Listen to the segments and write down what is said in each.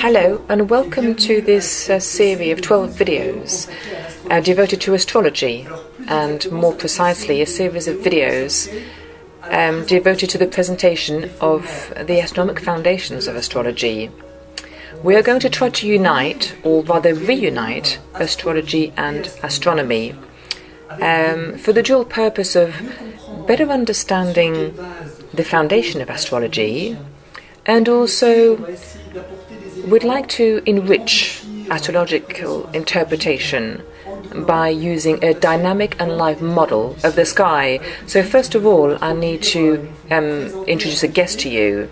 Hello and welcome to this series of 12 videos devoted to astrology, and more precisely a series of videos devoted to the presentation of the astronomic foundations of astrology. We are going to try to unite, or rather reunite, astrology and astronomy for the dual purpose of better understanding the foundation of astrology, and also we'd like to enrich astrological interpretation by using a dynamic and live model of the sky. So first of all, I need to introduce a guest to you,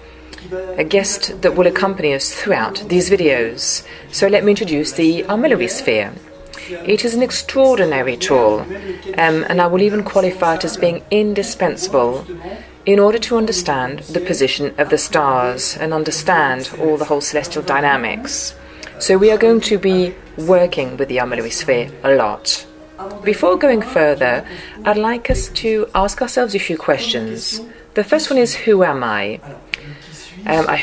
a guest that will accompany us throughout these videos. So let me introduce the armillary sphere. It is an extraordinary tool, and I will even qualify it as being indispensable in order to understand the position of the stars and understand all the whole celestial dynamics. So we are going to be working with the armillary sphere a lot. Before going further, I'd like us to ask ourselves a few questions. The first one is, who am I?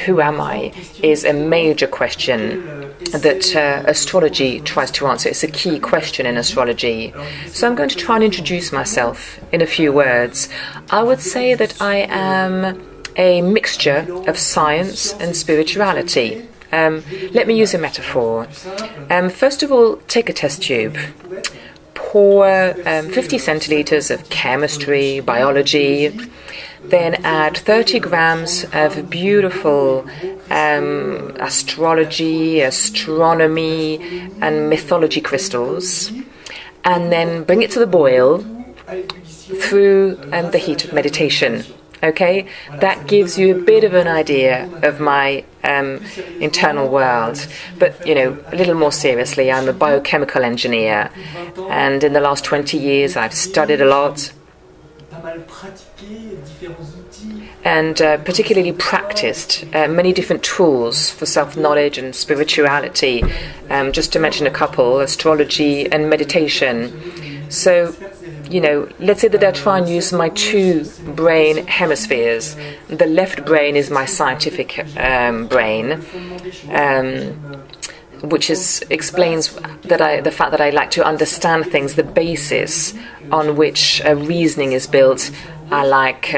Who am I is a major question that astrology tries to answer. It's a key question in astrology. So I'm going to try and introduce myself in a few words. I would say that I am a mixture of science and spirituality. Let me use a metaphor. First of all, take a test tube. Pour 50 centiliters of chemistry, biology, then add 30 grams of beautiful astrology, astronomy, and mythology crystals, and then bring it to the boil through the heat of meditation. Okay, that gives you a bit of an idea of my internal world. But, you know, a little more seriously, I'm a biochemical engineer, and in the last 20 years I've studied a lot and particularly practiced many different tools for self-knowledge and spirituality, just to mention a couple: astrology and meditation. So, you know, let's say that I try and use my two brain hemispheres. The left brain is my scientific brain, which explains that the fact that I like to understand things, the basis on which reasoning is built. I like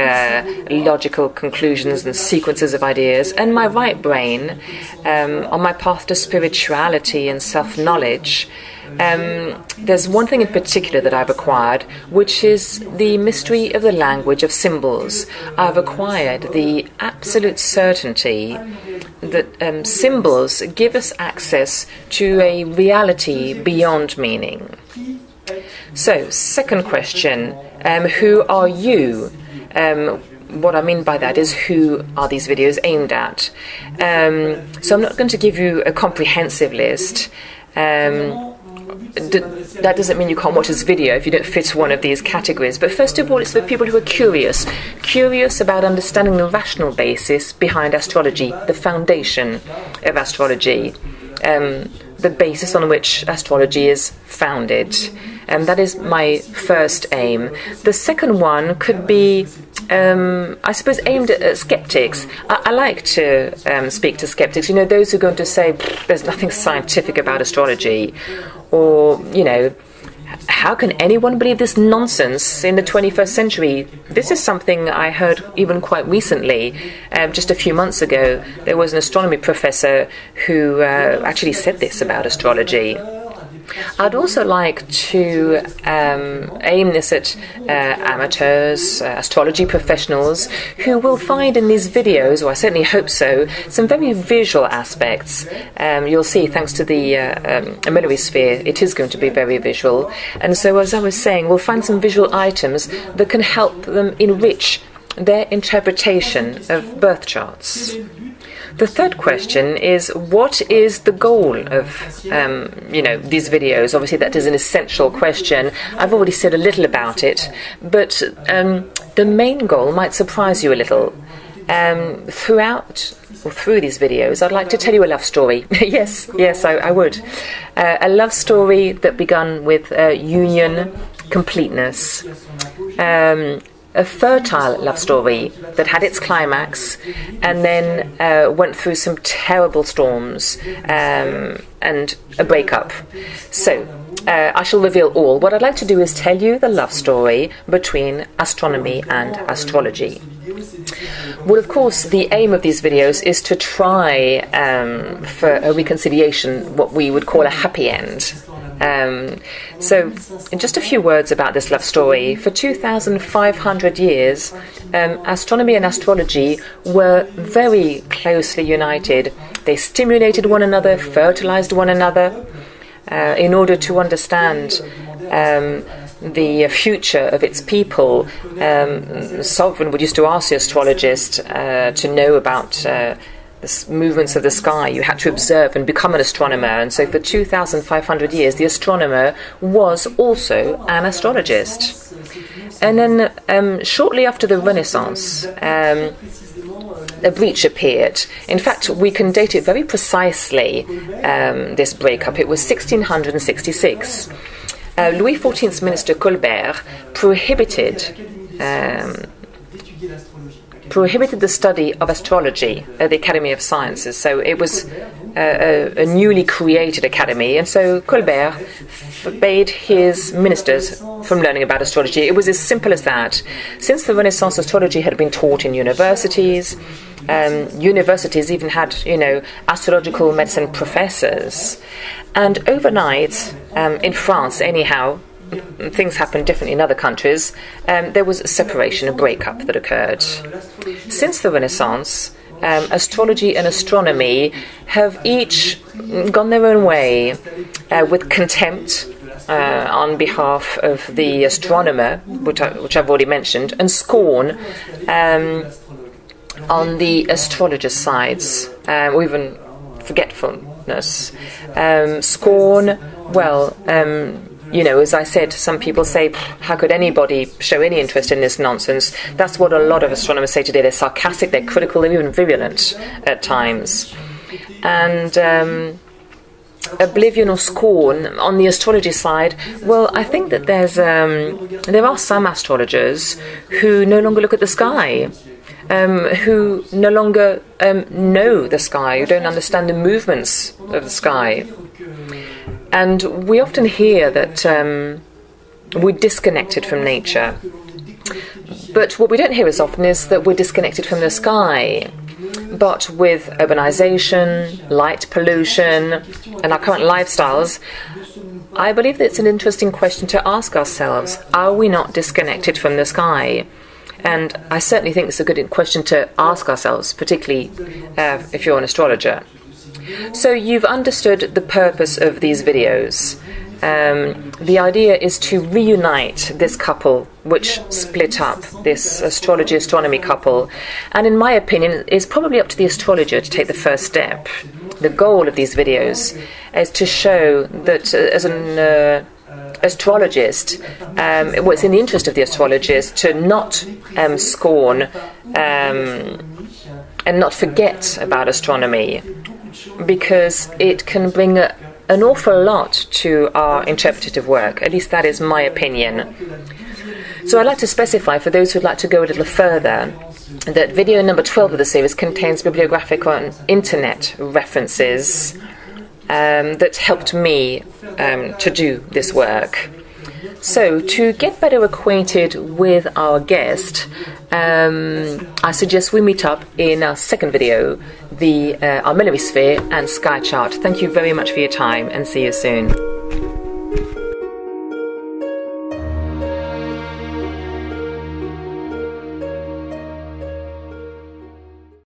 logical conclusions and sequences of ideas. And my right brain, on my path to spirituality and self-knowledge, there's one thing in particular that I've acquired, which is the mystery of the language of symbols. I've acquired the absolute certainty that symbols give us access to a reality beyond meaning. So, second question, who are you? What I mean by that is, who are these videos aimed at? So I'm not going to give you a comprehensive list. That doesn't mean you can't watch this video if you don't fit one of these categories. But first of all, it's for people who are curious about understanding the rational basis behind astrology, the foundation of astrology, the basis on which astrology is founded. That is my first aim. The second one could be, I suppose, aimed at skeptics. I like to speak to skeptics. You know, those who are going to say there's nothing scientific about astrology, or, you know, how can anyone believe this nonsense in the 21st century? This is something I heard even quite recently. Just a few months ago, there was an astronomy professor who actually said this about astrology. I'd also like to aim this at amateurs, astrology professionals, who will find in these videos, or I certainly hope so, some very visual aspects. You'll see, thanks to the armillary sphere, it is going to be very visual. And so, as I was saying, we'll find some visual items that can help them enrich their interpretation of birth charts. The third question is, what is the goal of these videos? Obviously, that is an essential question. I've already said a little about it, but the main goal might surprise you a little. Through these videos, I'd like to tell you a love story. yes, I would. A love story that began with union, completeness. a fertile love story that had its climax and then went through some terrible storms and a breakup. So I shall reveal all. What I'd like to do is tell you the love story between astronomy and astrology. Well, of course, the aim of these videos is to try for a reconciliation, what we would call a happy end. So, in just a few words about this love story, for 2,500 years, astronomy and astrology were very closely united. They stimulated one another, fertilized one another, in order to understand the future of its people. Sovereign would used to ask the astrologist to know about the movements of the sky. You had to observe and become an astronomer. And so for 2,500 years, the astronomer was also an astrologist. And then shortly after the Renaissance, a breach appeared. In fact, we can date it very precisely, this breakup. It was 1666. Louis XIV's minister Colbert prohibited the study of astrology at the Academy of Sciences. So it was a newly created academy, and so Colbert forbade his ministers from learning about astrology. It was as simple as that. Since the Renaissance, astrology had been taught in universities. Universities even had, astrological medicine professors. And overnight, in France anyhow, things happened differently in other countries, there was a separation, a breakup that occurred. Since the Renaissance, astrology and astronomy have each gone their own way, with contempt on behalf of the astronomer, which I've already mentioned, and scorn on the astrologer's sides, or even forgetfulness. Scorn, as I said, some people say, how could anybody show any interest in this nonsense? That's what a lot of astronomers say today. They're sarcastic, they're critical, they're even virulent at times. And oblivion or scorn on the astrology side, well, I think that there are some astrologers who no longer look at the sky, who no longer know the sky, who don't understand the movements of the sky. And we often hear that we're disconnected from nature. But what we don't hear as often is that we're disconnected from the sky. But with urbanization, light pollution, and our current lifestyles, I believe that it's an interesting question to ask ourselves. Are we not disconnected from the sky? And I certainly think it's a good question to ask ourselves, particularly if you're an astrologer. So you've understood the purpose of these videos. The idea is to reunite this couple which split up, this astrology-astronomy couple. And in my opinion, it's probably up to the astrologer to take the first step. The goal of these videos is to show that as an astrologist, it's in the interest of the astrologist to not scorn and not forget about astronomy, because it can bring an awful lot to our interpretative work. At least that is my opinion. So I'd like to specify, for those who'd like to go a little further, that video number 12 of the series contains bibliographic and internet references that helped me to do this work. So, to get better acquainted with our guest, I suggest we meet up in our second video, our Military Sphere and Sky Chart. Thank you very much for your time, and see you soon.